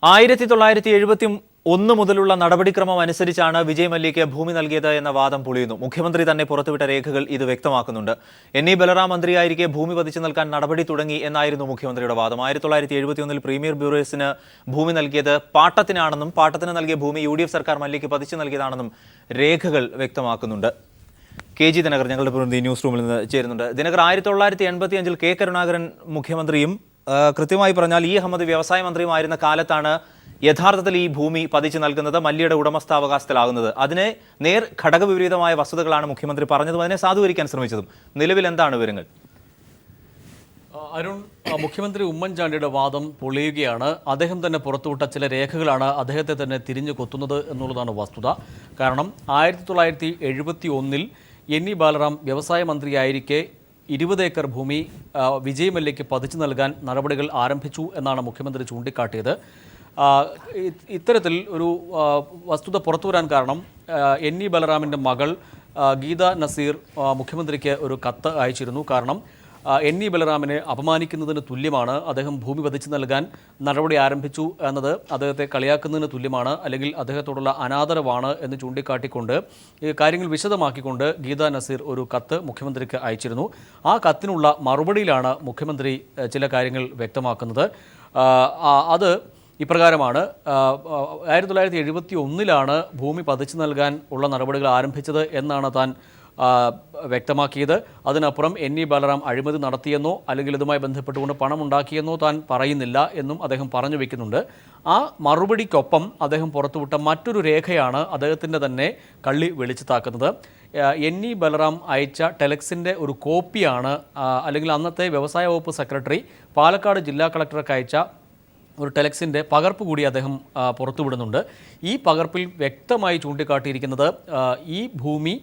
1971 മുതലുള്ള നടപടിക്രമം അനുസരിച്ചാണ് വിജയ് മല്യയ്ക്ക് ഭൂമി നൽകിയത് എന്ന വാദം പൊളിയുന്നു. മുഖ്യമന്ത്രി തന്നെ പുറത്തുവിട്ട രേഖകൾ ഇത് വ്യക്തമാക്കുന്നുണ്ട്. എൻ ഇ ബലറാം മന്ത്രിയായിരിക്കെ ഭൂമി പതിച്ചു നൽകാൻ നടപടി തുടങ്ങി എന്നായിരുന്നു മുഖ്യമന്ത്രിയുടെ വാദം. 1971 പ്രീമിയർ ബ്യൂറേഴ്സിന് ഭൂമി നൽകിയത് പാട്ടത്തിനാണെന്നും പാട്ടത്തിന് നൽകിയ ഭൂമി UDF സർക്കാർ മല്യയ്ക്ക് പതിച്ചു നൽകിയതാണെന്നും രേഖകൾ വ്യക്തമാക്കുന്നുണ്ട്. KG ദിനകർ ഞങ്ങളുടെ പ്രതിനിധി ന്യൂസ് റൂമിൽ നിന്ന് ചേരുന്നുണ്ട്. ദിനകർ, 1985 കെ കരുണാകരൻ മുഖ്യമന്ത്രിയും കൃത്യമായി പറഞ്ഞാൽ അഹമ്മദ് വ്യവസായ മന്ത്രിയുമായിരുന്ന കാലത്താണ് യഥാർത്ഥത്തിൽ ഈ ഭൂമി പതിച്ചു നൽകുന്നത്, മല്യയുടെ ഉടമസ്ഥാവകാശത്തിലാകുന്നത്. അതിനെ നേർ ഘടകവിപരീതമായ വസ്തുതകളാണ് മുഖ്യമന്ത്രി പറഞ്ഞതും അതിനെ സാധൂകരിക്കാൻ ശ്രമിച്ചതും. നിലവിൽ എന്താണ് വിവരങ്ങൾ? അരുൺ, മുഖ്യമന്ത്രി ഉമ്മൻചാണ്ടിയുടെ വാദം പൊളിയുകയാണ്. അദ്ദേഹം തന്നെ പുറത്തുവിട്ട ചില രേഖകളാണ് അദ്ദേഹത്തെ തന്നെ തിരിഞ്ഞു കൊത്തുന്നത് എന്നുള്ളതാണ് വസ്തുത. കാരണം 1971 എൻ ഇ ബാലറാം വ്യവസായ മന്ത്രിയായിരിക്കെ 20 ഏക്കർ ഭൂമി വിജയ് മല്യയ്ക്ക് പതിച്ചു നൽകാൻ നടപടികൾ ആരംഭിച്ചു എന്നാണ് മുഖ്യമന്ത്രി ചൂണ്ടിക്കാട്ടിയത്. ഇത്തരത്തിൽ ഒരു വസ്തുത പുറത്തുവരാൻ കാരണം എൻ ഇ ബലറാമിൻ്റെ മകൾ ഗീത നസീർ മുഖ്യമന്ത്രിക്ക് ഒരു കത്ത് അയച്ചിരുന്നു. കാരണം എൻ ഇ ബലറാമിനെ അപമാനിക്കുന്നതിന് തുല്യമാണ്, അദ്ദേഹം ഭൂമി പതിച്ചു നൽകാൻ നടപടി ആരംഭിച്ചു എന്നത് അദ്ദേഹത്തെ കളിയാക്കുന്നതിന് തുല്യമാണ്, അല്ലെങ്കിൽ അദ്ദേഹത്തോടുള്ള അനാദരവാണ് എന്ന് ചൂണ്ടിക്കാട്ടിക്കൊണ്ട് ഈ കാര്യങ്ങൾ വിശദമാക്കിക്കൊണ്ട് ഗീത നസീർ ഒരു കത്ത് മുഖ്യമന്ത്രിക്ക് അയച്ചിരുന്നു. ആ കത്തിനുള്ള മറുപടിയിലാണ് മുഖ്യമന്ത്രി ചില കാര്യങ്ങൾ വ്യക്തമാക്കുന്നത്. അത് ഇപ്രകാരമാണ്: 1971 ഭൂമി പതിച്ചു നൽകാൻ ഉള്ള നടപടികൾ ആരംഭിച്ചത് എന്നാണ് താൻ വ്യക്തമാക്കിയത്. അതിനപ്പുറം എൻ ഇ ബാലറാം അഴിമതി നടത്തിയെന്നോ അല്ലെങ്കിൽ ഇതുമായി ബന്ധപ്പെട്ടുകൊണ്ട് പണമുണ്ടാക്കിയെന്നോ താൻ പറയുന്നില്ല എന്നും അദ്ദേഹം പറഞ്ഞു വയ്ക്കുന്നുണ്ട്. ആ മറുപടിക്കൊപ്പം അദ്ദേഹം പുറത്തുവിട്ട മറ്റൊരു രേഖയാണ് അദ്ദേഹത്തിൻ്റെ തന്നെ കള്ളി വെളിച്ചത്താക്കുന്നത്. എൻ ഇ ബലറാം അയച്ച ടെലക്സിൻ്റെ ഒരു കോപ്പിയാണ്, അല്ലെങ്കിൽ അന്നത്തെ വ്യവസായ വകുപ്പ് സെക്രട്ടറി പാലക്കാട് ജില്ലാ കളക്ടർക്ക് അയച്ച ഒരു ടെലക്സിൻ്റെ പകർപ്പ് കൂടി അദ്ദേഹം പുറത്തുവിടുന്നുണ്ട്. ഈ പകർപ്പിൽ വ്യക്തമായി ചൂണ്ടിക്കാട്ടിയിരിക്കുന്നത് ഈ ഭൂമി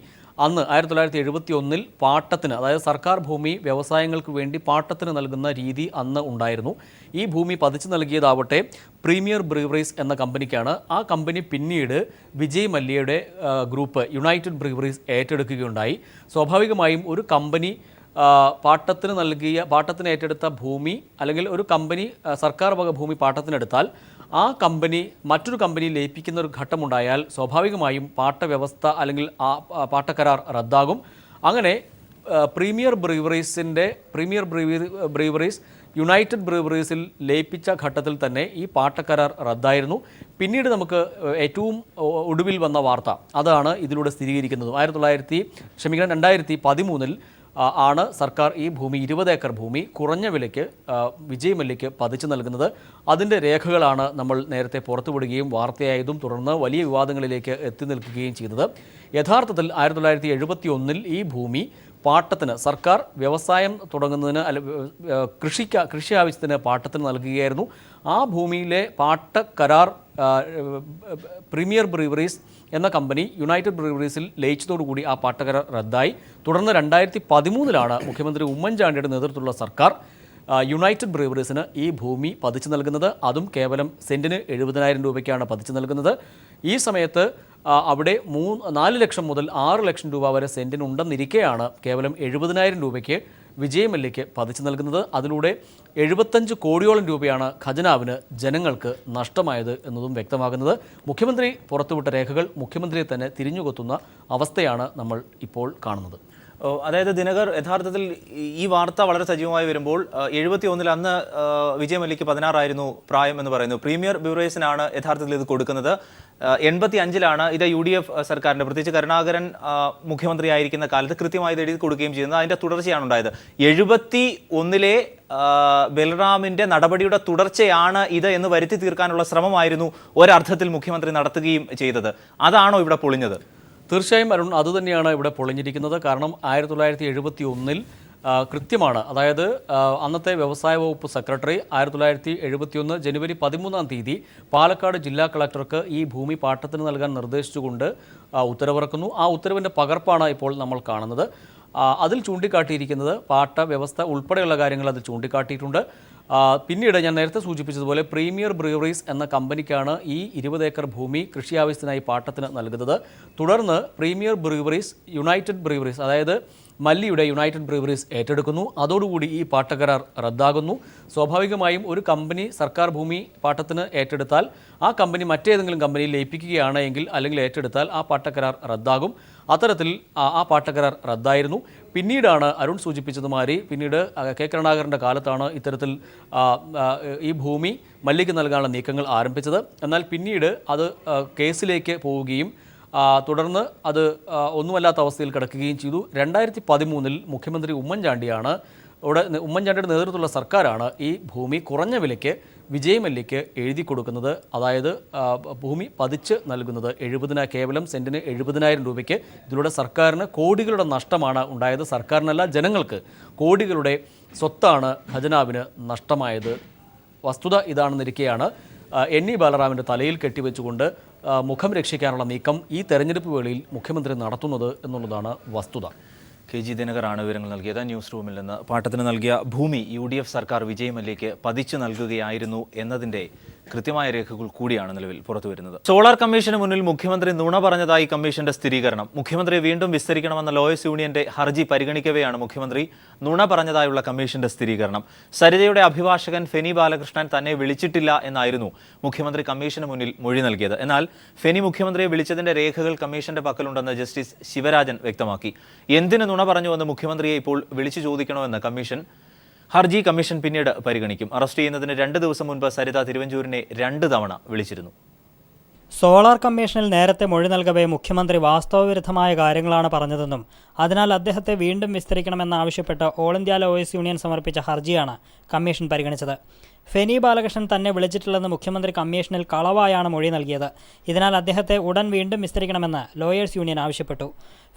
അന്ന് 1971 പാട്ടത്തിന്, അതായത് സർക്കാർ ഭൂമി വ്യവസായങ്ങൾക്ക് വേണ്ടി പാട്ടത്തിന് നൽകുന്ന രീതി അന്ന് ഉണ്ടായിരുന്നു. ഈ ഭൂമി പതിച്ചു നൽകിയതാവട്ടെ പ്രീമിയർ ബ്രീവറീസ് എന്ന കമ്പനിക്കാണ്. ആ കമ്പനി പിന്നീട് വിജയ് മല്യയുടെ ഗ്രൂപ്പ് യുണൈറ്റഡ് ബ്രീവറീസ് ഏറ്റെടുക്കുകയുണ്ടായി. സ്വാഭാവികമായും ഒരു കമ്പനി പാട്ടത്തിന് ഏറ്റെടുത്ത ഭൂമി, അല്ലെങ്കിൽ ഒരു കമ്പനി സർക്കാർ വക ഭൂമി പാട്ടത്തിനെടുത്താൽ ആ കമ്പനി മറ്റൊരു കമ്പനി ലയിപ്പിക്കുന്ന ഒരു ഘട്ടമുണ്ടായാൽ സ്വാഭാവികമായും പാട്ട വ്യവസ്ഥ അല്ലെങ്കിൽ ആ പാട്ടക്കരാർ റദ്ദാകും. അങ്ങനെ പ്രീമിയർ ബ്രീവറീസ് യുണൈറ്റഡ് ബ്രീവറീസിൽ ലയിപ്പിച്ച ഘട്ടത്തിൽ തന്നെ ഈ പാട്ടക്കരാർ റദ്ദായിരുന്നു. പിന്നീട് നമുക്ക് ഏറ്റവും ഒടുവിൽ വന്ന വാർത്ത അതാണ് ഇതിലൂടെ സ്ഥിരീകരിക്കുന്നത്. 2013 ആണ് സർക്കാർ ഈ ഭൂമി 20 ഏക്കർ ഭൂമി കുറഞ്ഞ വിലയ്ക്ക് വിജയ് മല്യയ്ക്ക് പതിച്ചു നൽകുന്നത്. അതിൻ്റെ രേഖകളാണ് നമ്മൾ നേരത്തെ പുറത്തുവിടുകയും വാർത്തയായതും തുടർന്ന് വലിയ വിവാദങ്ങളിലേക്ക് എത്തി നിൽക്കുകയും ചെയ്തത്. യഥാർത്ഥത്തിൽ 1971 ഈ ഭൂമി പാട്ടത്തിന് സർക്കാർ വ്യവസായം തുടങ്ങുന്നതിന് കൃഷി ആവശ്യത്തിന് പാട്ടത്തിന് നൽകുകയായിരുന്നു. ആ ഭൂമിയിലെ പാട്ടക്കരാർ പ്രീമിയർ ബ്രീവറീസ് എന്ന കമ്പനി യുണൈറ്റഡ് ബ്രീവറീസിൽ ലയിച്ചതോടുകൂടി ആ പാട്ടക്കരാർ റദ്ദായി. തുടർന്ന് 2013 മുഖ്യമന്ത്രി ഉമ്മൻചാണ്ടിയുടെ നേതൃത്വത്തിലുള്ള സർക്കാർ യുണൈറ്റഡ് ബ്രീവറീസിന് ഈ ഭൂമി പതിച്ചു നൽകുന്നത്. അതും കേവലം സെൻറ്റിന് 70,000 രൂപയ്ക്കാണ് പതിച്ചു നൽകുന്നത്. ഈ സമയത്ത് അവിടെ 4 ലക്ഷം മുതൽ 6 ലക്ഷം രൂപ വരെ സെൻറ്റിനുണ്ടെന്നിരിക്കെയാണ് കേവലം 70,000 രൂപയ്ക്ക് വിജയ് മല്യയ്ക്ക് പതിച്ചു നൽകുന്നത്. അതിലൂടെ 75 കോടിയോളം രൂപയാണ് ഖജനാവിന് ജനങ്ങൾക്ക് നഷ്ടമായത് എന്നതും വ്യക്തമാകുന്നത്. മുഖ്യമന്ത്രി പുറത്തുവിട്ട രേഖകൾ മുഖ്യമന്ത്രിയെ തന്നെ തിരിഞ്ഞുകൊത്തുന്ന അവസ്ഥയാണ് നമ്മൾ ഇപ്പോൾ കാണുന്നത്. അതായത് ദിനകർ, യഥാർത്ഥത്തിൽ ഈ വാർത്ത വളരെ സജീവമായി വരുമ്പോൾ 71 അന്ന് വിജയ് മല്യയ്ക്ക് 16 ആയിരുന്നു പ്രായം എന്ന് പറയുന്നു. പ്രീമിയർ ബ്യൂറേഴ്സിനാണ് യഥാർത്ഥത്തിൽ ഇത് കൊടുക്കുന്നത്. 85 ഇത് UDF സർക്കാരിൻ്റെ, പ്രത്യേകിച്ച് കരുണാകരൻ മുഖ്യമന്ത്രി ആയിരിക്കുന്ന കാലത്ത് കൃത്യമായി എഴുതി കൊടുക്കുകയും ചെയ്യുന്നത്. അതിൻ്റെ തുടർച്ചയാണ് ഉണ്ടായത്. 71 ബലറാമിൻ്റെ നടപടിയുടെ തുടർച്ചയാണ് ഇത് എന്ന് വരുത്തി തീർക്കാനുള്ള ശ്രമമായിരുന്നു ഒരർത്ഥത്തിൽ മുഖ്യമന്ത്രി നടത്തുകയും ചെയ്തത്. അതാണോ ഇവിടെ പൊളിഞ്ഞത്? തീർച്ചയായും അരുൺ, അതുതന്നെയാണ് ഇവിടെ പൊളിഞ്ഞിരിക്കുന്നത്. കാരണം 1971 കൃത്യമാണ്, അതായത് അന്നത്തെ വ്യവസായ വകുപ്പ് സെക്രട്ടറി 1971 ജനുവരി 13 പാലക്കാട് ജില്ലാ കളക്ടർക്ക് ഈ ഭൂമി പാട്ടത്തിന് നൽകാൻ നിർദ്ദേശിച്ചുകൊണ്ട് ഉത്തരവിറക്കുന്നു. ആ ഉത്തരവിൻ്റെ പകർപ്പാണ് ഇപ്പോൾ നമ്മൾ കാണുന്നത്. അതിൽ ചൂണ്ടിക്കാട്ടിയിരിക്കുന്നത് പാട്ട വ്യവസ്ഥ ഉൾപ്പെടെയുള്ള കാര്യങ്ങൾ അതിൽ ചൂണ്ടിക്കാട്ടിയിട്ടുണ്ട്. പിന്നീട് ഞാൻ നേരത്തെ സൂചിപ്പിച്ചതുപോലെ പ്രീമിയർ ബ്രീവറീസ് എന്ന കമ്പനിക്കാണ് ഈ 20 ഏക്കർ ഭൂമി കൃഷി ആവശ്യത്തിനായി പാട്ടത്തിന് നൽകുന്നത്. തുടർന്ന് പ്രീമിയർ ബ്രീവറീസ് യുണൈറ്റഡ് ബ്രീവറീസ്, അതായത് മല്ലിയുടെ യുണൈറ്റഡ് ബ്രീവറീസ് ഏറ്റെടുക്കുന്നു. അതോടുകൂടി ഈ പാട്ടക്കരാർ റദ്ദാകുന്നു. സ്വാഭാവികമായും ഒരു കമ്പനി സർക്കാർ ഭൂമി പാട്ടത്തിന് ഏറ്റെടുത്താൽ ആ കമ്പനി മറ്റേതെങ്കിലും കമ്പനിയിൽ ലയിപ്പിക്കുകയാണ് എങ്കിൽ അല്ലെങ്കിൽ ഏറ്റെടുത്താൽ ആ പാട്ടക്കരാർ റദ്ദാകും. അത്തരത്തിൽ ആ പാട്ടക്കരാർ റദ്ദായിരുന്നു. പിന്നീടാണ് അരുൺ സൂചിപ്പിച്ചതുമാതിരി പിന്നീട് കെ കരുണാകരൻ്റെ കാലത്താണ് ഇത്തരത്തിൽ ഈ ഭൂമി മല്ലിക്ക് നൽകാനുള്ള നീക്കങ്ങൾ ആരംഭിച്ചത്. എന്നാൽ പിന്നീട് അത് കേസിലേക്ക് പോവുകയും തുടർന്ന് അത് ഒന്നുമല്ലാത്ത അവസ്ഥയിൽ കിടക്കുകയും ചെയ്തു. 2013 മുഖ്യമന്ത്രി ഉമ്മൻചാണ്ടിയുടെ നേതൃത്വത്തിലുള്ള സർക്കാരാണ് ഈ ഭൂമി കുറഞ്ഞ വിലയ്ക്ക് വിജയ് മല്യയ്ക്ക് എഴുതി കൊടുക്കുന്നത്. അതായത് ഭൂമി പതിച്ച് നൽകുന്നത് കേവലം സെൻറ്റിന് 70,000 രൂപയ്ക്ക്. ഇതിലൂടെ സർക്കാരിന് കോടികളുടെ നഷ്ടമാണ് ഉണ്ടായത്. സർക്കാരിനല്ല, ജനങ്ങൾക്ക് കോടികളുടെ സ്വത്താണ് ഖജനാവിന് നഷ്ടമായത്. വസ്തുത ഇതാണെന്നിരിക്കെയാണ് എൻ.ഇ. ബാലറാമിൻ്റെ തലയിൽ കെട്ടിവെച്ചുകൊണ്ട് മുഖം രക്ഷിക്കാനുള്ള നീക്കം ഈ തെരഞ്ഞെടുപ്പ് വേളയിൽ മുഖ്യമന്ത്രി നടത്തുന്നത് എന്നുള്ളതാണ് വസ്തുത. KG ദിനകറാണ് വിവരങ്ങൾ നൽകിയത്. ന്യൂസ് റൂമിൽ നിന്ന്. പാട്ടത്തിന് നൽകിയ ഭൂമി UDF സർക്കാർ വിജയ് മല്യയ്ക്ക് പതിച്ചു നൽകുകയായിരുന്നു എന്നതിൻ്റെ കൃത്യമായ രേഖകൾ കൂടിയാണ് നിലവിൽ പുറത്തുവരുന്നത്. സോളാർ കമ്മീഷന് മുന്നിൽ മുഖ്യമന്ത്രി നുണ പറഞ്ഞതായി കമ്മീഷന്റെ സ്ഥിരീകരണം. മുഖ്യമന്ത്രിയെ വീണ്ടും വിസ്തരിക്കണമെന്ന ലോയേഴ്സ് യൂണിയന്റെ ഹർജി പരിഗണിക്കവെയാണ് മുഖ്യമന്ത്രി നുണ പറഞ്ഞതായുള്ള കമ്മീഷന്റെ സ്ഥിരീകരണം. സരിതയുടെ അഭിഭാഷകൻ ഫെനി ബാലകൃഷ്ണൻ തന്നെ വിളിച്ചിട്ടില്ല എന്നായിരുന്നു മുഖ്യമന്ത്രി കമ്മീഷന് മുന്നിൽ മൊഴി നൽകിയത്. എന്നാൽ ഫെനി മുഖ്യമന്ത്രിയെ വിളിച്ചതിന്റെ രേഖകൾ കമ്മീഷന്റെ പക്കലുണ്ടെന്ന് ജസ്റ്റിസ് ശിവരാജൻ വ്യക്തമാക്കി. എന്തിന് നുണ പറഞ്ഞുവെന്ന് മുഖ്യമന്ത്രിയെ ഇപ്പോൾ വിളിച്ചു ചോദിക്കണമെന്ന് ഹർജി കമ്മീഷൻ പിന്നീട് പരിഗണിക്കും. അറസ്റ്റ് ചെയ്യുന്നതിന് 2 ദിവസം മുൻപ് സരിത തിരുവഞ്ചൂരിനെ 2 തവണ വിളിച്ചിരുന്നു. സോളാർ കമ്മീഷനിൽ നേരത്തെ മൊഴി നൽകവേ മുഖ്യമന്ത്രി വാസ്തവവിരുദ്ധമായ കാര്യങ്ങളാണ് പറഞ്ഞതെന്നും അതിനാൽ അദ്ദേഹത്തെ വീണ്ടും വിസ്തരിക്കണമെന്നാവശ്യപ്പെട്ട് ഓൾ ഇന്ത്യ ലോയേഴ്സ് യൂണിയൻ സമർപ്പിച്ച ഹർജിയാണ് കമ്മീഷൻ പരിഗണിച്ചത്. ഫെനി ബാലകൃഷ്ണൻ തന്നെ വിളിച്ചിട്ടില്ലെന്ന് മുഖ്യമന്ത്രി കമ്മീഷനിൽ കളവായാണ് മൊഴി നൽകിയത്. ഇതിനാൽ അദ്ദേഹത്തെ ഉടൻ വീണ്ടും വിസ്തരിക്കണമെന്ന് ലോയേഴ്സ് യൂണിയൻ ആവശ്യപ്പെട്ടു.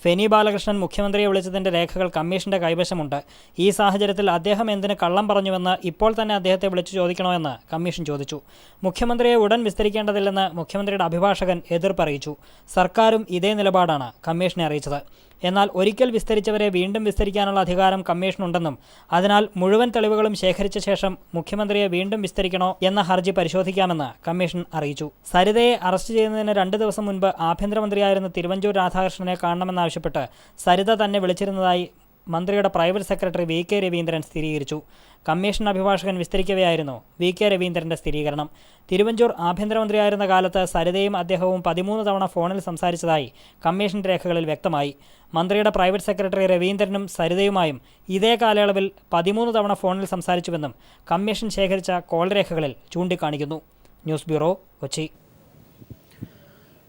ഫെനി ബാലകൃഷ്ണൻ മുഖ്യമന്ത്രിയെ വിളിച്ചതിൻ്റെ രേഖകൾ കമ്മീഷന്റെ കൈവശമുണ്ട്. ഈ സാഹചര്യത്തിൽ അദ്ദേഹം എന്തിന് കള്ളം പറഞ്ഞുവെന്ന് ഇപ്പോൾ തന്നെ അദ്ദേഹത്തെ വിളിച്ചു ചോദിക്കണമെന്ന് കമ്മീഷൻ ചോദിച്ചു. മുഖ്യമന്ത്രിയെ ഉടൻ വിസ്തരിക്കേണ്ടതില്ലെന്ന് മുഖ്യമന്ത്രിയുടെ അഭിഭാഷകൻ എതിർപ്പറിയിച്ചു. സർക്കാരും ഇതേ നിലപാടാണ് കമ്മീഷനെ അറിയിച്ചത്. എന്നാൽ ഒരിക്കൽ വിസ്തരിച്ചവരെ വീണ്ടും വിസ്തരിക്കാനുള്ള അധികാരം കമ്മീഷനുണ്ടെന്നും അതിനാൽ മുഴുവൻ തെളിവുകളും ശേഖരിച്ച ശേഷം മുഖ്യമന്ത്രിയെ വീണ്ടും വിസ്തരിക്കണോ എന്ന ഹർജി പരിശോധിക്കാമെന്ന് കമ്മീഷൻ അറിയിച്ചു. സരിതയെ അറസ്റ്റ് ചെയ്യുന്നതിന് 2 ദിവസം മുൻപ് ആഭ്യന്തരമന്ത്രിയായിരുന്ന തിരുവഞ്ചൂർ രാധാകൃഷ്ണനെ കാണണമെന്നാവശ്യപ്പെട്ട് സരിത തന്നെ വിളിച്ചിരുന്നതായി മന്ത്രിയുടെ പ്രൈവറ്റ് സെക്രട്ടറി VK രവീന്ദ്രൻ സ്ഥിരീകരിച്ചു. കമ്മീഷൻ അഭിഭാഷകൻ വിസ്തരിക്കവെയായിരുന്നു VK രവീന്ദ്രൻ്റെ സ്ഥിരീകരണം. തിരുവഞ്ചൂർ ആഭ്യന്തരമന്ത്രിയായിരുന്ന കാലത്ത് സരിതയും അദ്ദേഹവും 13 തവണ ഫോണിൽ സംസാരിച്ചതായി കമ്മീഷൻ രേഖകളിൽ വ്യക്തമായി. മന്ത്രിയുടെ പ്രൈവറ്റ് സെക്രട്ടറി രവീന്ദ്രനും സരിതയുമായും ഇതേ കാലയളവിൽ 13 തവണ ഫോണിൽ സംസാരിച്ചുവെന്നും കമ്മീഷൻ ശേഖരിച്ച കോൾ രേഖകളിൽ ചൂണ്ടിക്കാണിക്കുന്നു. News bureau, Kochi.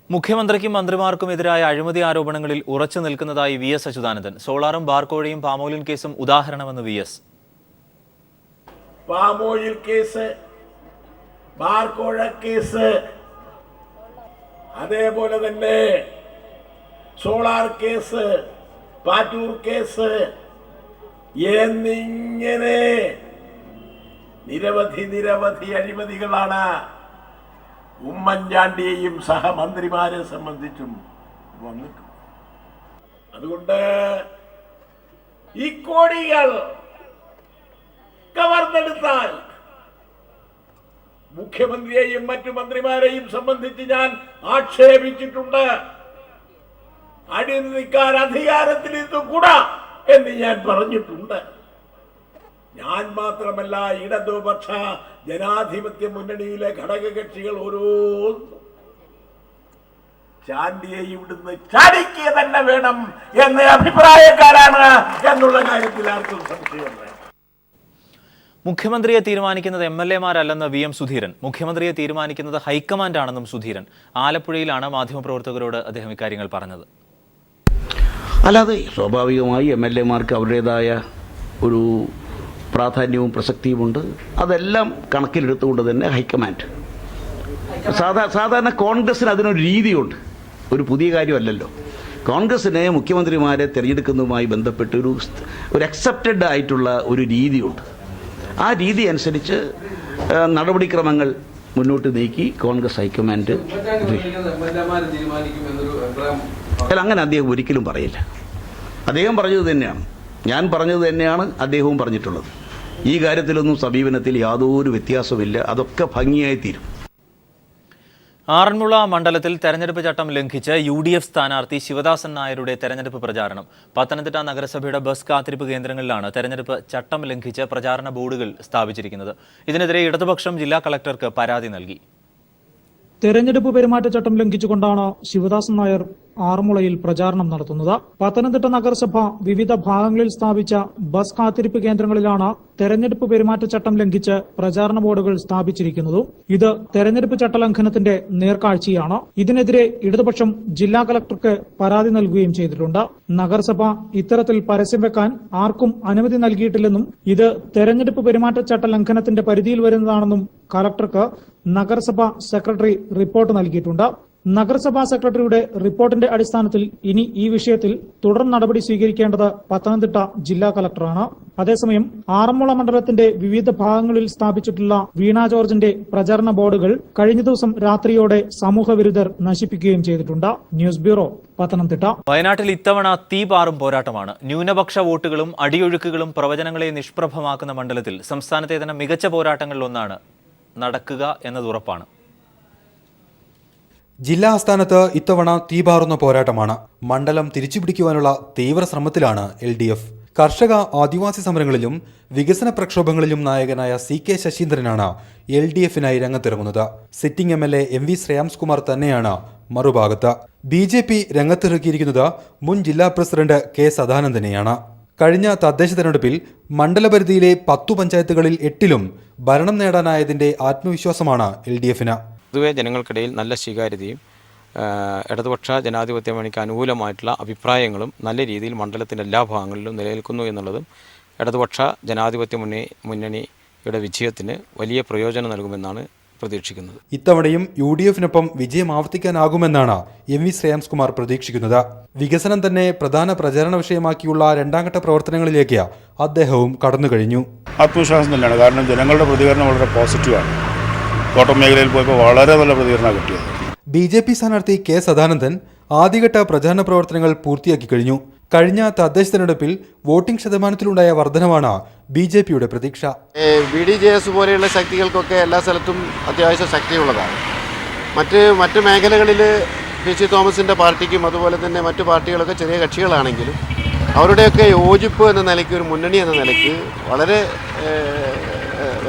മുഖ്യമന്ത്രിക്കും മന്ത്രിമാർക്കും എതിരായ അഴിമതി ആരോപണങ്ങളിൽ ഉറച്ചു നിൽക്കുന്നതായി VS അച്യുതാനന്ദൻ. സോളാറും ബാർക്കോഴയും പാമോയിൻ കേസും ഉദാഹരണമെന്ന് VS. പാമോയിൽ കേസ്, ബാർക്കോഴ കേസ്, അതേപോലെ തന്നെ സോളാർ കേസ്, പാറ്റൂർ കേസ് എന്നിങ്ങനെ നിരവധി അഴിമതികളാണ് ഉമ്മൻചാണ്ടിയെയും സഹമന്ത്രിമാരെ സംബന്ധിച്ചും വന്നിട്ടുണ്ട്. അതുകൊണ്ട് ഈ കോടികൾ കവർന്നെടുത്താൽ മുഖ്യമന്ത്രിയെയും മറ്റു മന്ത്രിമാരെയും സംബന്ധിച്ച് ഞാൻ ആക്ഷേപിച്ചിട്ടുണ്ട്. അഴിമതിക്കാർ അധികാരത്തിലിരുന്നുകൂടാ എന്ന് ഞാൻ പറഞ്ഞിട്ടുണ്ട്. ഞാൻ മാത്രമല്ല, ഇടതുപക്ഷ ജനാധിപത്യ മുന്നണിയിലെ ഘടകകക്ഷികൾ ഓരോന്നും ചാണ്ടിയെ ഇവിടുന്ന് ചാടിക്കുക തന്നെ വേണം എന്ന അഭിപ്രായക്കാരാണ് എന്നുള്ള കാര്യത്തിൽ ആർക്കും സംശയമില്ല. മുഖ്യമന്ത്രിയെ തീരുമാനിക്കുന്നത് MLA-മാരല്ലെന്ന് VM സുധീരൻ. മുഖ്യമന്ത്രിയെ തീരുമാനിക്കുന്നത് ഹൈക്കമാൻഡാണെന്നും സുധീരൻ. ആലപ്പുഴയിലാണ് മാധ്യമപ്രവർത്തകരോട് അദ്ദേഹം ഇക്കാര്യങ്ങൾ പറഞ്ഞത്. അല്ലാതെ സ്വാഭാവികമായി MLA-മാർക്ക് അവരുടേതായ ഒരു പ്രാധാന്യവും പ്രസക്തിയുമുണ്ട്. അതെല്ലാം കണക്കിലെടുത്തുകൊണ്ട് തന്നെ ഹൈക്കമാൻഡ് സാധാരണ കോൺഗ്രസിന് അതിനൊരു രീതിയുണ്ട്. ഒരു പുതിയ കാര്യമല്ലല്ലോ. കോൺഗ്രസിന് മുഖ്യമന്ത്രിമാരെ തിരഞ്ഞെടുക്കുന്നതുമായി ബന്ധപ്പെട്ട് ഒരു അക്സെപ്റ്റഡ് ആയിട്ടുള്ള ഒരു രീതിയുണ്ട്. ആ രീതി അനുസരിച്ച് നടപടിക്രമങ്ങൾ മുന്നോട്ട് നീക്കി കോൺഗ്രസ് ഹൈക്കമാൻഡ് അങ്ങനെ അദ്ദേഹം ഒരിക്കലും പറയില്ല. അദ്ദേഹം പറഞ്ഞത് തന്നെയാണ്, ഞാൻ പറഞ്ഞത് തന്നെയാണ് അദ്ദേഹവും പറഞ്ഞിട്ടുള്ളത്. ഈ കാര്യത്തിലൊന്നും സമീപനത്തിൽ യാതൊരു വ്യത്യാസമില്ല. അതൊക്കെ ഭംഗിയായി തീരും. ആറന്മുള മണ്ഡലത്തിൽ തെരഞ്ഞെടുപ്പ് ചട്ടം ലംഘിച്ച് UDF സ്ഥാനാർത്ഥി ശിവദാസൻ നായരുടെ തെരഞ്ഞെടുപ്പ് പ്രചാരണം. പത്തനംതിട്ട നഗരസഭയുടെ ബസ് കാത്തിരിപ്പ് കേന്ദ്രങ്ങളിലാണ് തെരഞ്ഞെടുപ്പ് ചട്ടം ലംഘിച്ച് പ്രചാരണ ബോർഡുകൾ സ്ഥാപിച്ചിരിക്കുന്നത്. ഇതിനെതിരെ ഇടതുപക്ഷം ജില്ലാ കളക്ടർക്ക് പരാതി നൽകി. തെരഞ്ഞെടുപ്പ് പെരുമാറ്റച്ചട്ടം ലംഘിച്ചുകൊണ്ടാണ് ശിവദാസൻ നായർ ആറന്മുളയിൽ പ്രചാരണം നടത്തുന്നത്. പത്തനംതിട്ട നഗരസഭ വിവിധ ഭാഗങ്ങളിൽ സ്ഥാപിച്ച ബസ് കാത്തിരിപ്പ് കേന്ദ്രങ്ങളിലാണ് തെരഞ്ഞെടുപ്പ് പെരുമാറ്റച്ചട്ടം ലംഘിച്ച് പ്രചാരണ ബോർഡുകൾ സ്ഥാപിച്ചിരിക്കുന്നതും. ഇത് തെരഞ്ഞെടുപ്പ് ചട്ടലംഘനത്തിന്റെ നേർക്കാഴ്ചയാണ്. ഇതിനെതിരെ ഇടതുപക്ഷം ജില്ലാ കളക്ടർക്ക് പരാതി നൽകുകയും ചെയ്തിട്ടുണ്ട്. നഗരസഭ ഇത്തരത്തിൽ പരസ്യം വെക്കാൻ ആർക്കും അനുമതി നൽകിയിട്ടില്ലെന്നും ഇത് തെരഞ്ഞെടുപ്പ് പെരുമാറ്റച്ചട്ട ലംഘനത്തിന്റെ പരിധിയിൽ വരുന്നതാണെന്നും കളക്ടർക്ക് നഗരസഭ സെക്രട്ടറി റിപ്പോർട്ട് നൽകിയിട്ടുണ്ട്. നഗരസഭാ സെക്രട്ടറിയുടെ റിപ്പോർട്ടിന്റെ അടിസ്ഥാനത്തിൽ ഇനി ഈ വിഷയത്തിൽ തുടർ നടപടി സ്വീകരിക്കേണ്ടത് പത്തനംതിട്ട ജില്ലാ കളക്ടറാണ്. അതേസമയം ആറന്മുള മണ്ഡലത്തിന്റെ വിവിധ ഭാഗങ്ങളിൽ സ്ഥാപിച്ചിട്ടുള്ള വീണ ജോർജിന്റെ പ്രചാരണ ബോർഡുകൾ കഴിഞ്ഞ ദിവസം രാത്രിയോടെ സമൂഹവിരുദ്ധർ നശിപ്പിക്കുകയും ചെയ്തിട്ടുണ്ട്. News bureau, Pathanamthitta. വയനാട്ടിൽ ഇത്തവണ തീപാറും പോരാട്ടമാണ്. ന്യൂനപക്ഷ വോട്ടുകളും അടിയൊഴുക്കുകളും പ്രവചനങ്ങളെ നിഷ്പ്രഭമാക്കുന്ന മണ്ഡലത്തിൽ സംസ്ഥാനത്തെ തന്നെ മികച്ച പോരാട്ടങ്ങളിലൊന്നാണ് നടക്കുക എന്നത് ഉറപ്പാണ്. ജില്ലാ ആസ്ഥാനത്ത് ഇത്തവണ തീപാറുന്ന പോരാട്ടമാണ്. മണ്ഡലം തിരിച്ചുപിടിക്കുവാനുള്ള തീവ്ര ശ്രമത്തിലാണ് LDF. കർഷക ആദിവാസി സമരങ്ങളിലും വികസന പ്രക്ഷോഭങ്ങളിലും നായകനായ CK ശശീന്ദ്രനാണ് LDFനായി രംഗത്തിറങ്ങുന്നത്. Sitting MLA MV Shreyamskumar തന്നെയാണ് മറുഭാഗത്ത്. BJP രംഗത്തിറക്കിയിരിക്കുന്നത് മുൻ ജില്ലാ പ്രസിഡന്റ് K സദാനന്ദനെയാണ്. കഴിഞ്ഞ തദ്ദേശ തെരഞ്ഞെടുപ്പിൽ മണ്ഡലപരിധിയിലെ 10 പഞ്ചായത്തുകളിൽ 8ലും ഭരണം നേടാനായതിന്റെ ആത്മവിശ്വാസമാണ് LDFന്. പൊതുവെ ജനങ്ങൾക്കിടയിൽ നല്ല സ്വീകാര്യതയും ഇടതുപക്ഷ ജനാധിപത്യ മുന്നണിക്ക് അനുകൂലമായിട്ടുള്ള അഭിപ്രായങ്ങളും നല്ല രീതിയിൽ മണ്ഡലത്തിൻ്റെ എല്ലാ ഭാഗങ്ങളിലും നിലനിൽക്കുന്നു എന്നുള്ളതും ഇടതുപക്ഷ ജനാധിപത്യ മുന്നണിയുടെ വിജയത്തിന് വലിയ പ്രയോജനം നൽകുമെന്നാണ് പ്രതീക്ഷിക്കുന്നത്. ഇത്തവണയും UDFനൊപ്പം വിജയം ആവർത്തിക്കാനാകുമെന്നാണ് MV ശ്രേയാംസ്കുമാർ പ്രതീക്ഷിക്കുന്നത്. വികസനം തന്നെ പ്രധാന പ്രചാരണ വിഷയമാക്കിയുള്ള രണ്ടാംഘട്ട പ്രവർത്തനങ്ങളിലേക്ക് അദ്ദേഹവും കടന്നു കഴിഞ്ഞു. ആത്മവിശ്വാസം തന്നെയാണ്. കാരണം ജനങ്ങളുടെ പ്രതികരണം വളരെ പോസിറ്റീവാണ്. തോട്ടം മേഖലയിൽ പോയപ്പോൾ വളരെ നല്ല പ്രതികരണം കിട്ടിയത്. BJP സ്ഥാനാർത്ഥി K സദാനന്ദൻ ആദ്യഘട്ട പ്രചാരണ പ്രവർത്തനങ്ങൾ പൂർത്തിയാക്കി കഴിഞ്ഞു. കഴിഞ്ഞ തദ്ദേശ തെരഞ്ഞെടുപ്പിൽ വോട്ടിംഗ് ശതമാനത്തിലുണ്ടായ വർധനവാണ് BJPയുടെ പ്രതീക്ഷ. BDJS പോലെയുള്ള ശക്തികൾക്കൊക്കെ എല്ലാ സ്ഥലത്തും അത്യാവശ്യം ശക്തിയുള്ളതാണ്. മറ്റ് മേഖലകളിൽ PC തോമസിൻ്റെ പാർട്ടിക്കും അതുപോലെ തന്നെ മറ്റു പാർട്ടികളൊക്കെ ചെറിയ കക്ഷികളാണെങ്കിലും അവരുടെയൊക്കെ യോജിപ്പ് എന്ന നിലയ്ക്ക്, ഒരു മുന്നണി എന്ന നിലയ്ക്ക് വളരെ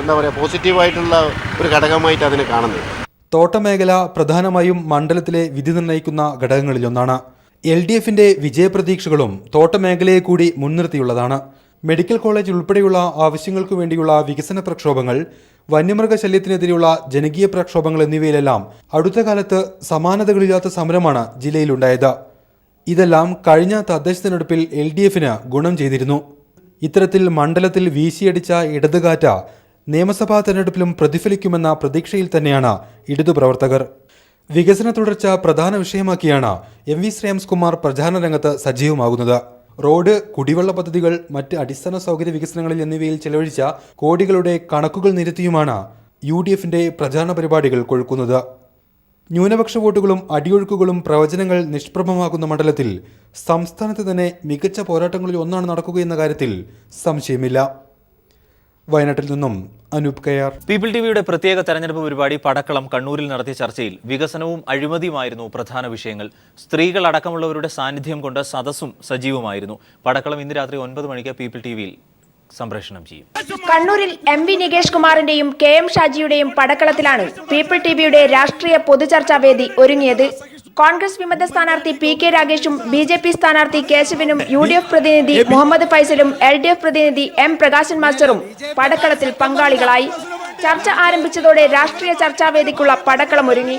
എന്താ പറയുക, പോസിറ്റീവായിട്ടുള്ള ഒരു ഘടകമായിട്ട് അതിനെ കാണുന്നത്. തോട്ടമേഖല പ്രധാനമായും മണ്ഡലത്തിലെ വിധി നിർണ്ണയിക്കുന്ന ഘടകങ്ങളിലൊന്നാണ്. LDFന്റെ വിജയപ്രതീക്ഷകളും തോട്ടമേഖലയെ കൂടി മുൻനിർത്തിയുള്ളതാണ്. മെഡിക്കൽ കോളേജ് ഉൾപ്പെടെയുള്ള ആവശ്യങ്ങൾക്കു വേണ്ടിയുള്ള വികസന പ്രക്ഷോഭങ്ങൾ, വന്യമൃഗശല്യത്തിനെതിരെയുള്ള ജനകീയ പ്രക്ഷോഭങ്ങൾ എന്നിവയിലെല്ലാം അടുത്ത കാലത്ത് സമാനതകളില്ലാത്ത സമരമാണ് ജില്ലയിലുണ്ടായത്. ഇതെല്ലാം കഴിഞ്ഞ തദ്ദേശ തെരഞ്ഞെടുപ്പിൽ LDFന് ഗുണം ചെയ്തിരുന്നു. ഇത്തരത്തിൽ മണ്ഡലത്തിൽ വീശിയടിച്ച ഇടതുകാറ്റ് നിയമസഭാ തെരഞ്ഞെടുപ്പിലും പ്രതിഫലിക്കുമെന്ന പ്രതീക്ഷയിൽ തന്നെയാണ് ഇടതു പ്രവർത്തകർ. വികസന തുടർച്ച പ്രധാന വിഷയമാക്കിയാണ് MV ശ്രേയാംസ്കുമാർ പ്രചാരണ രംഗത്ത് സജീവമാകുന്നത്. റോഡ്, കുടിവെള്ള പദ്ധതികൾ, മറ്റ് അടിസ്ഥാന സൗകര്യ വികസനങ്ങളിൽ എന്നിവയിൽ ചെലവഴിച്ച കോടികളുടെ കണക്കുകൾ നിരത്തിയുമാണ് UDFന്റെ പ്രചാരണ പരിപാടികൾ കൊഴുക്കുന്നത്. ന്യൂനപക്ഷ വോട്ടുകളും അടിയൊഴുക്കുകളും പ്രവചനങ്ങൾ നിഷ്പ്രഭമാക്കുന്ന മണ്ഡലത്തിൽ സംസ്ഥാനത്ത് തന്നെ മികച്ച പോരാട്ടങ്ങളിൽ ഒന്നാണ് നടക്കുകയെന്ന കാര്യത്തിൽ സംശയമില്ല. വയനാട്ടിൽ നിന്നും അനൂപ് കയാർ. പീപ്പിൾ TVയുടെ പ്രത്യേക തെരഞ്ഞെടുപ്പ് പരിപാടി പടക്കളം കണ്ണൂരിൽ നടത്തിയ ചർച്ചയിൽ വികസനവും അഴിമതിയുമായിരുന്നു പ്രധാന വിഷയങ്ങൾ. സ്ത്രീകൾ അടക്കമുള്ളവരുടെ സാന്നിധ്യം കൊണ്ട് സദസ്സും സജീവമായിരുന്നു. പടക്കളം ഇന്ന് രാത്രി 9 മണിക്ക് പീപ്പിൾ TVയിൽ സംപ്രേഷണം ചെയ്യും. കണ്ണൂരിൽ MV നികേഷ് കുമാറിന്റെയും KM ഷാജിയുടെയും പടക്കളത്തിലാണ് പീപ്പിൾ TVയുടെ രാഷ്ട്രീയ പൊതുചർച്ചാ വേദി ഒരുങ്ങിയത്. കോൺഗ്രസ് വിമത സ്ഥാനാർത്ഥി PK രാഗേഷും BJP സ്ഥാനാർത്ഥി കേശവനും UDF പ്രതിനിധി മുഹമ്മദ് ഫൈസലും LDF പ്രതിനിധി M പ്രകാശൻ മാസ്റ്ററും പടക്കളത്തിൽ പങ്കാളികളായി. ചർച്ച ആരംഭിച്ചതോടെ രാഷ്ട്രീയ ചർച്ചാവേദിക്കുള്ള പടക്കളം ഒരുങ്ങി.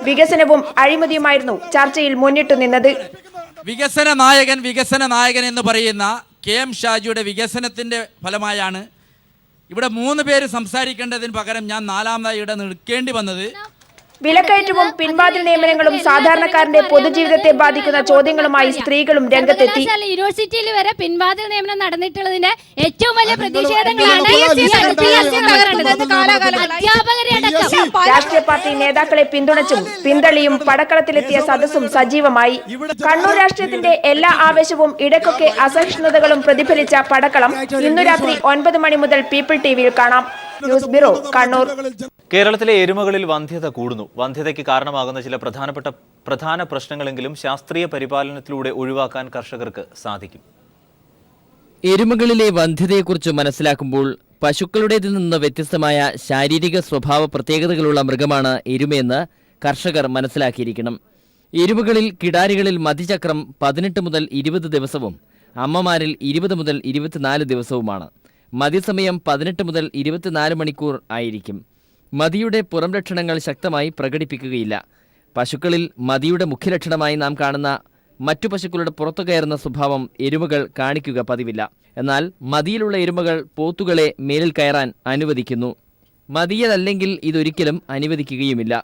വികസനവും അഴിമതിയുമായിരുന്നു ചർച്ചയിൽ മുന്നിട്ടു നിന്നത്. വികസന നായകൻ എന്ന് പറയുന്ന KM ഷാജിയുടെ വികസനത്തിന്റെ ഫലമായാണ് ഇവിടെ 3 പേര് സംസാരിക്കേണ്ടതിന് പകരം ഞാൻ 4ാമതായി ഇവിടെ നിൽക്കേണ്ടി വന്നത്. വിലക്കയറ്റവും പിൻവാതിൽ നിയമനങ്ങളും സാധാരണക്കാരന്റെ പൊതുജീവിതത്തെ ബാധിക്കുന്ന ചോദ്യങ്ങളുമായി സ്ത്രീകളും രംഗത്തെത്തി. യൂണിവേഴ്സിറ്റിയിൽ വരെ പിൻവാതിൽ നിയമനം നടന്നിട്ടുള്ളതിന്റെ ഏറ്റവും വലിയ പ്രതിഷേധങ്ങളാണ്. രാഷ്ട്രീയ പാർട്ടി നേതാക്കളെ പിന്തുണച്ചും പിന്തള്ളിയും പടക്കളത്തിലെത്തിയ സദസ്സും സജീവമായി. കണ്ണൂർ രാഷ്ട്രീയത്തിന്റെ എല്ലാ ആവേശവും ഇടയ്ക്കൊക്കെ അസഹിഷ്ണുതകളും പ്രതിഫലിച്ച പടക്കളം ഇന്നു രാത്രി 9 മണി മുതൽ പീപ്പിൾ TVയിൽ കാണാം. News bureau, Kannur. കേരളത്തിലെ എരുമകളിൽ വന്ധ്യത കൂടുന്നു. വന്ധ്യതയ്ക്ക് കാരണമാകുന്ന ചില പ്രധാന പ്രശ്നങ്ങളെങ്കിലും ശാസ്ത്രീയ പരിപാലനത്തിലൂടെ ഒഴിവാക്കാൻ കർഷകർക്ക് സാധിക്കും. എരുമകളിലെ വന്ധ്യതയെക്കുറിച്ച് മനസ്സിലാക്കുമ്പോൾ പശുക്കളുടേതിൽ നിന്ന് വ്യത്യസ്തമായ ശാരീരിക സ്വഭാവ പ്രത്യേകതകളുള്ള മൃഗമാണ് എരുമയെന്ന് കർഷകർ മനസ്സിലാക്കിയിരിക്കണം. എരുമകളിൽ കിടാരികളിൽ മതിചക്രം 18 മുതൽ 20 ദിവസവും അമ്മമാരിൽ 20 മുതൽ 24 ദിവസവുമാണ്. മതിസമയം 18 മുതൽ 24 മണിക്കൂർ ആയിരിക്കും. മതിയുടെ പുറം ലക്ഷണങ്ങൾ ശക്തമായി പ്രകടിപ്പിക്കുകയില്ല. പശുക്കളിൽ മതിയുടെ മുഖ്യലക്ഷണമായി നാം കാണുന്ന മറ്റു പശുക്കളുടെ പുറത്തു കയറുന്ന സ്വഭാവം എരുമകൾ കാണിക്കുക പതിവില്ല. എന്നാൽ മതിയിലുള്ള എരുമകൾ പോത്തുകളെ മേലിൽ കയറാൻ അനുവദിക്കുന്നു. മതിയലല്ലെങ്കിൽ ഇതൊരിക്കലും അനുവദിക്കുകയുമില്ല.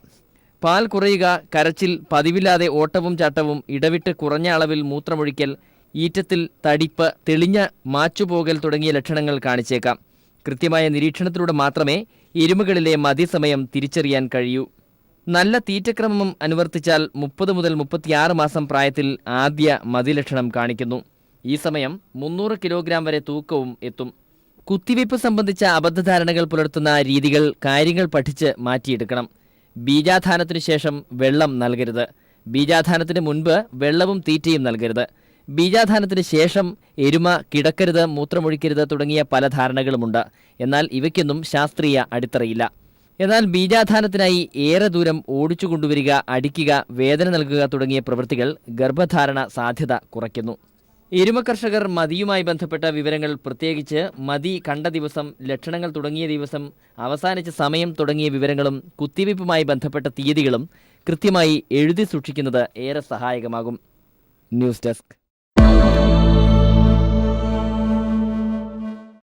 പാൽ കുറയുക, കരച്ചിൽ, പതിവില്ലാതെ ഓട്ടവും ചാട്ടവും, ഇടവിട്ട് കുറഞ്ഞ അളവിൽ മൂത്രമൊഴിക്കൽ, ഈറ്റത്തിൽ തടിപ്പ്, തെളിഞ്ഞ മാച്ചുപോകൽ തുടങ്ങിയ ലക്ഷണങ്ങൾ കാണിച്ചേക്കാം. കൃത്യമായ നിരീക്ഷണത്തിലൂടെ മാത്രമേ എരുമകളിലെ മതിസമയം തിരിച്ചറിയാൻ കഴിയൂ. നല്ല തീറ്റക്രമം അനുവർത്തിച്ചാൽ 30 മുതൽ 36 മാസം പ്രായത്തിൽ ആദ്യ മതിലക്ഷണം കാണിക്കുന്നു. ഈ സമയം 300 കിലോഗ്രാം വരെ തൂക്കവും എത്തും. കുത്തിവയ്പ് സംബന്ധിച്ച അബദ്ധധാരണകൾ പുലർത്തുന്ന രീതികൾ, കാര്യങ്ങൾ പഠിച്ച് മാറ്റിയെടുക്കണം. ബീജാധാനത്തിനു ശേഷം വെള്ളം നൽകരുത്. ബീജാധാനത്തിന് മുൻപ് വെള്ളവും തീറ്റയും നൽകരുത്. ബീജാധാനത്തിന് ശേഷം എരുമ കിടക്കരുത്, മൂത്രമൊഴിക്കരുത് തുടങ്ങിയ പല ധാരണകളുമുണ്ട്. എന്നാൽ ഇവയ്ക്കൊന്നും ശാസ്ത്രീയ അടിത്തറയില്ല. എന്നാൽ ബീജാധാനത്തിനായി ഏറെ ദൂരം ഓടിച്ചു കൊണ്ടുവരിക, അടിക്കുക, വേദന നൽകുക തുടങ്ങിയ പ്രവൃത്തികൾ ഗർഭധാരണ സാധ്യത കുറയ്ക്കുന്നു. എരുമ കർഷകർ മതിയുമായി ബന്ധപ്പെട്ട വിവരങ്ങൾ, പ്രത്യേകിച്ച് മതി കണ്ട ദിവസം, ലക്ഷണങ്ങൾ തുടങ്ങിയ ദിവസം, അവസാനിച്ച സമയം തുടങ്ങിയ വിവരങ്ങളും കുത്തിവയ്പ്പുമായി ബന്ധപ്പെട്ട തീയതികളും കൃത്യമായി എഴുതി സൂക്ഷിക്കുന്നത് ഏറെ സഹായകമാകും. News desk.